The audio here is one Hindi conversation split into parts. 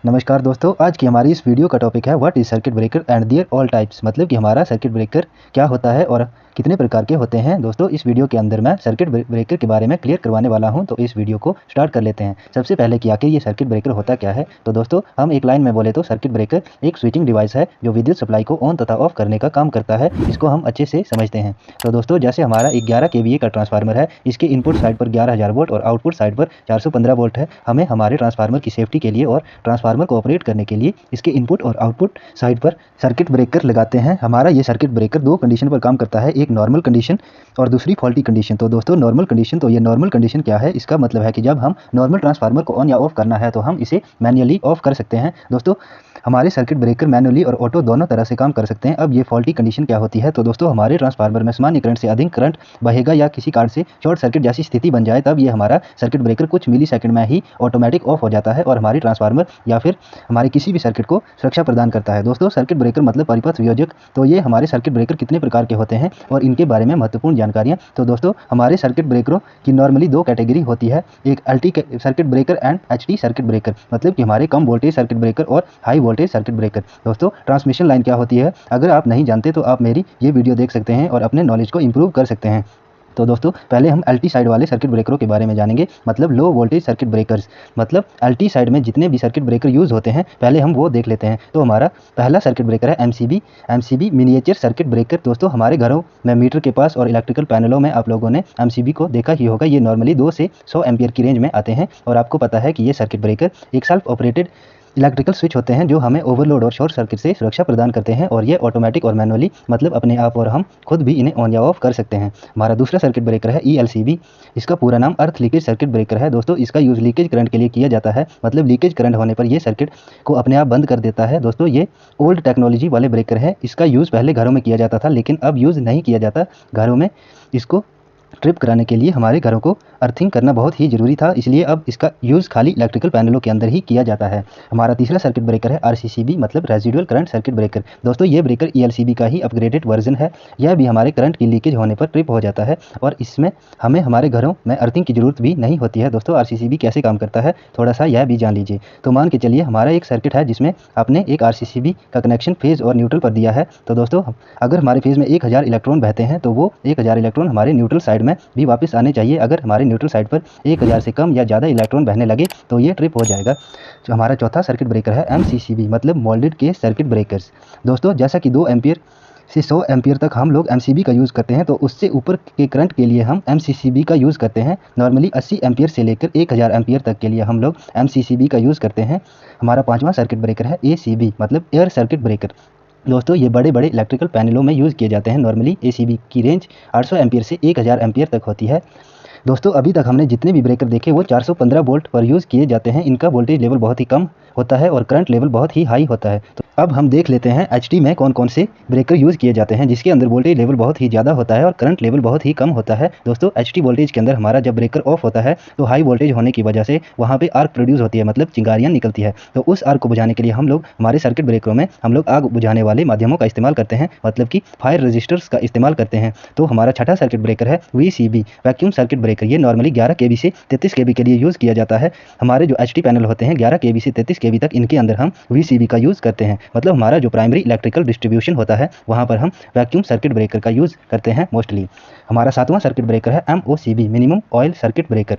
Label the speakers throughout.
Speaker 1: नमस्कार दोस्तों, आज की हमारी इस वीडियो का टॉपिक है what is circuit breaker and their all types. मतलब कि हमारा सर्किट ब्रेकर क्या होता है और कितने प्रकार के होते हैं। दोस्तों, इस वीडियो के अंदर मैं सर्किट ब्रेकर के बारे में क्लियर करवाने वाला हूं, तो इस वीडियो को स्टार्ट कर लेते हैं। सबसे पहले कि आखिर ये सर्किट ब्रेकर होता क्या है, तो दोस्तों हम एक लाइन में बोले तो सर्किट ब्रेकर एक स्विचिंग डिवाइस है जो विद्युत सप्लाई को ऑन तथा ऑफ करने का काम करता है। इसको हम अच्छे से समझते हैं। तो दोस्तों, जैसे हमारा 11 केवीए का ट्रांसफार्मर है, इसके इनपुट साइड पर 11,000 वोल्ट और आउटपुट साइड पर 415 वोल्ट है। हमें हमारे ट्रांसफार्मर की सेफ्टी के लिए और ट्रांसफार्मर को ऑपरेट करने के लिए इसके इनपुट और आउटपुट साइड पर सर्किट ब्रेकर लगाते हैं। हमारा ये सर्किट ब्रेकर दो कंडीशन पर काम करता है, एक नॉर्मल कंडीशन और दूसरी फॉल्टी कंडीशन। तो दोस्तों, नॉर्मल कंडीशन, तो ये नॉर्मल कंडीशन क्या है, इसका मतलब है कि जब हम नॉर्मल ट्रांसफार्मर को ऑन या ऑफ करना है तो हम इसे मैन्युअली ऑफ कर सकते हैं। दोस्तों, हमारे सर्किट ब्रेकर मैनुअली और ऑटो दोनों तरह से काम कर सकते हैं। अब ये फॉल्टी कंडीशन क्या होती है, तो दोस्तों हमारे ट्रांसफार्मर में सामान्य करंट से अधिक करंट बहेगा या किसी कारण से शॉर्ट सर्किट जैसी स्थिति बन जाए, तब ये हमारा सर्किट ब्रेकर कुछ मिली सेकंड में ही ऑटोमेटिक ऑफ हो जाता है और हमारी ट्रांसफार्मर या फिर हमारे किसी भी सर्किट को सुरक्षा प्रदान करता है। दोस्तों, सर्किट ब्रेकर मतलब परिपथ वियोजक। तो ये हमारे सर्किट ब्रेकर कितने प्रकार के होते हैं और इनके बारे में महत्वपूर्ण जानकारियाँ। तो दोस्तों, हमारे सर्किट ब्रेकरों की नॉर्मली दो कैटेगरी होती है, एक LT circuit breaker and HT circuit breaker. मतलब कि हमारे कम वोल्टेज सर्किट ब्रेकर और हाई वोल्टेज सर्किट ब्रेकर। दोस्तों, ट्रांसमिशन लाइन क्या होती है, अगर आप नहीं जानते तो आप मेरी ये वीडियो देख सकते हैं और अपने नॉलेज को इंप्रूव कर सकते हैं। तो दोस्तों, पहले हम एलटी साइड वाले सर्किट ब्रेकरों के बारे में जानेंगे, मतलब लो वोल्टेज सर्किट ब्रेकर्स। मतलब एलटी साइड में जितने भी सर्किट ब्रेकर यूज़ होते हैं, पहले हम वो देख लेते हैं। तो हमारा पहला सर्किट ब्रेकर है एमसीबी मिनिएचर सर्किट ब्रेकर। दोस्तों, हमारे घरों में मीटर के पास और इलेक्ट्रिकल पैनलों में आप लोगों ने एमसीबी को देखा ही होगा। ये नॉर्मली 2 से 100 एम्पियर की रेंज में आते हैं और आपको पता है कि ये सर्किट ब्रेकर एक सेल्फ ऑपरेटेड इलेक्ट्रिकल स्विच होते हैं जो हमें ओवरलोड और शॉर्ट सर्किट से सुरक्षा प्रदान करते हैं, और ये ऑटोमेटिक और मैनुअली, मतलब अपने आप और हम खुद भी इन्हें ऑन या ऑफ कर सकते हैं। हमारा दूसरा सर्किट ब्रेकर है ईएलसीबी। इसका पूरा नाम अर्थ लीकेज सर्किट ब्रेकर है। दोस्तों, इसका यूज़ लीकेज करंट के लिए किया जाता है, मतलब लीकेज करंट होने पर ये सर्किट को अपने आप बंद कर देता है। दोस्तों, ये ओल्ड टेक्नोलॉजी वाले ब्रेकर है। इसका यूज़ पहले घरों में किया जाता था, लेकिन अब यूज़ नहीं किया जाता। घरों में इसको ट्रिप कराने के लिए हमारे घरों को अर्थिंग करना बहुत ही ज़रूरी था, इसलिए अब इसका यूज़ खाली इलेक्ट्रिकल पैनलों के अंदर ही किया जाता है। हमारा तीसरा सर्किट ब्रेकर है आरसीसीबी, मतलब रेजिडुअल करंट सर्किट ब्रेकर। दोस्तों, ये ब्रेकर ईएलसीबी का ही अपग्रेडेड वर्जन है। यह भी हमारे करंट की लीकेज होने पर ट्रिप हो जाता है और इसमें हमें हमारे घरों में अर्थिंग की ज़रूरत भी नहीं होती है। दोस्तों, आरसीसीबी कैसे काम करता है, थोड़ा सा यह भी जान लीजिए। तो मान के चलिए हमारा एक सर्किट है जिसमें आपने एक आरसीसीबी का कनेक्शन फेज़ और न्यूट्रल पर दिया है। तो दोस्तों, अगर हमारे फेज़ में 1000 इलेक्ट्रॉन बहते हैं तो वो 1000 इलेक्ट्रॉन हमारे न्यूट्रल साइड में भी वापस आने चाहिए। अगर हमारे न्यूट्रल साइड पर 1000 से कम या ज़्यादा इलेक्ट्रॉन बहने लगे तो ये ट्रिप हो जाएगा। जो हमारा चौथा सर्किट ब्रेकर है एमसीसीबी, मतलब मोल्डेड केस सर्किट ब्रेकर्स। दोस्तों, जैसा कि 2 एम्पियर से 100 एम्पियर तक हम लोग एमसीबी का यूज़ करते हैं, तो उससे ऊपर के करंट के लिए हम एमसीसीबी का यूज़ करते हैं। नॉर्मली 80 एम्पियर से लेकर 1000 एम्पियर तक के लिए हम लोग एमसीसीबी का यूज़ करते हैं। हमारा पाँचवा सर्किट ब्रेकर है एसीबी, मतलब एयर सर्किट ब्रेकर। दोस्तों, ये बड़े बड़े इलेक्ट्रिकल पैनलों में यूज़ किए जाते हैं। नॉर्मली एसीबी की रेंज 800 एम्पियर से 1000 एम्पियर तक होती है। दोस्तों, अभी तक हमने जितने भी ब्रेकर देखे वो 415 वोल्ट पर यूज़ किए जाते हैं। इनका वोल्टेज लेवल बहुत ही कम होता है और करंट लेवल बहुत ही हाई होता है। तो अब हम देख लेते हैं एचटी में कौन कौन से ब्रेकर यूज़ किए जाते हैं जिसके अंदर वोल्टेज लेवल बहुत ही ज़्यादा होता है और करंट लेवल बहुत ही कम होता है। दोस्तों, एचटी वोल्टेज के अंदर हमारा जब ब्रेकर ऑफ होता है तो हाई वोल्टेज होने की वजह से वहाँ पे आर्क प्रोड्यूस होती है, मतलब चिंगारियाँ निकलती है। तो उस आर्क को बुझाने के लिए हम लोग हमारे सर्किट ब्रेकरों में हम लोग आग बुझाने वाले माध्यमों का इस्तेमाल करते हैं, मतलब कि फायर रजिस्टर्स का इस्तेमाल करते हैं। तो हमारा छठा सर्किट ब्रेकर है वीसीबी, वैक्यूम सर्किट ब्रेकर। ये नॉर्मली 11 केवी से 33 केवी के लिए यूज़ किया जाता है। हमारे जो एचटी पैनल होते हैं 11 केवी से 33 केवी तक, इनके अंदर हम वीसीबी का यूज़ करते हैं। मतलब हमारा जो प्राइमरी इलेक्ट्रिकल डिस्ट्रीब्यूशन होता है वहाँ पर हम वैक्यूम सर्किट ब्रेकर का यूज़ करते हैं मोस्टली। हमारा सातवां सर्किट ब्रेकर है एमओसीबी, मिनिमम ऑयल सर्किट ब्रेकर।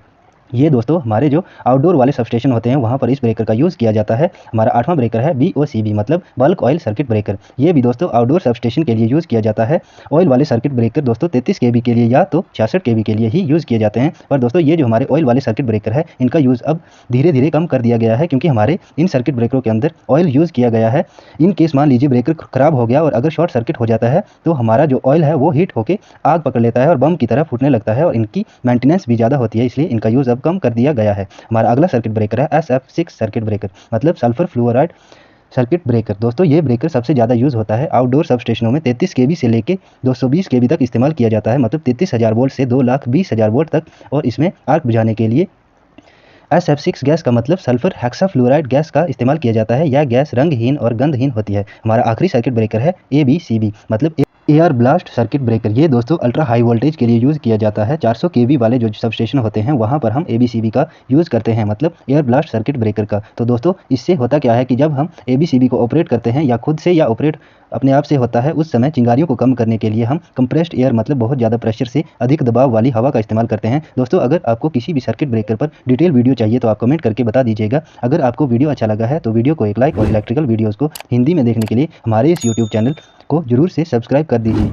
Speaker 1: ये दोस्तों हमारे जो आउटडोर वाले सबस्टेशन होते हैं वहाँ पर इस ब्रेकर का यूज़ किया जाता है। हमारा आठवां ब्रेकर है बीओसीबी, मतलब बल्क ऑयल सर्किट ब्रेकर। ये भी दोस्तों आउटडोर सबस्टेशन के लिए यूज़ किया जाता है। ऑयल वाले सर्किट ब्रेकर दोस्तों 33 केवी के लिए या तो 66 केवी के लिए ही यूज़ किए जाते हैं। पर दोस्तों, ये जो हमारे ऑयल वाले सर्किट ब्रेकर है इनका यूज़ अब धीरे धीरे कम कर दिया गया है, क्योंकि हमारे इन सर्किट ब्रेकरों के अंदर ऑयल यूज़ किया गया है। इन केस मान लीजिए ब्रेकर ख़राब हो गया और अगर शॉर्ट सर्किट हो जाता है तो हमारा जो ऑयल है वो हीट होकर आग पकड़ लेता है और बम की तरह फूटने लगता है और इनकी मेंटेनेंस भी ज़्यादा होती है, इसलिए इनका यूज़ अब कम कर दिया गया है। हमारा अगला सर्किट ब्रेकर है SF6 सर्किट ब्रेकर, मतलब सल्फर फ्लोराइड सर्किट ब्रेकर। दोस्तों, ये ब्रेकर सबसे ज़्यादा यूज़ होता है आउटडोर सबस्टेशनों में। 33 केवी से लेकर 220 केवी तक इस्तेमाल किया जाता है, मतलब 33,000 वोल्ट से 2,20,000 वोल्ट तक। और इसमें आग बुझाने के लिए SF6 गैस का मतलब सल्फर हेक्साफ्लोराइड गैस का इस्तेमाल किया जाता है। यह गैस रंगहीन और गंधहीन होती है। हमारा आखिरी सर्किट ब्रेकर है ABCB, मतलब एयर ब्लास्ट सर्किट ब्रेकर ये दोस्तों अल्ट्रा हाई वोल्टेज के लिए यूज़ किया जाता है। 400 केवी वाले जो सब स्टेशन होते हैं वहाँ पर हम एबीसीबी का यूज़ करते हैं, मतलब एयर ब्लास्ट सर्किट ब्रेकर का। तो दोस्तों इससे होता क्या है कि जब हम एबीसीबी को ऑपरेट करते हैं या खुद से या ऑपरेट अपने आप से होता है, उस समय चिंगारियों को कम करने के लिए हम कंप्रेस्ड एयर मतलब बहुत ज़्यादा प्रेशर से अधिक दबाव वाली हवा का इस्तेमाल करते हैं। दोस्तों अगर आपको किसी भी सर्किट ब्रेकर पर डिटेल वीडियो चाहिए तो आप कमेंट करके बता दीजिएगा। अगर आपको वीडियो अच्छा लगा है तो वीडियो को एक लाइक और इलेक्ट्रिकल वीडियोज़ को हिंदी में देखने के लिए हमारे इस यूट्यूब चैनल को जरूर से सब्सक्राइब कर दीजिए।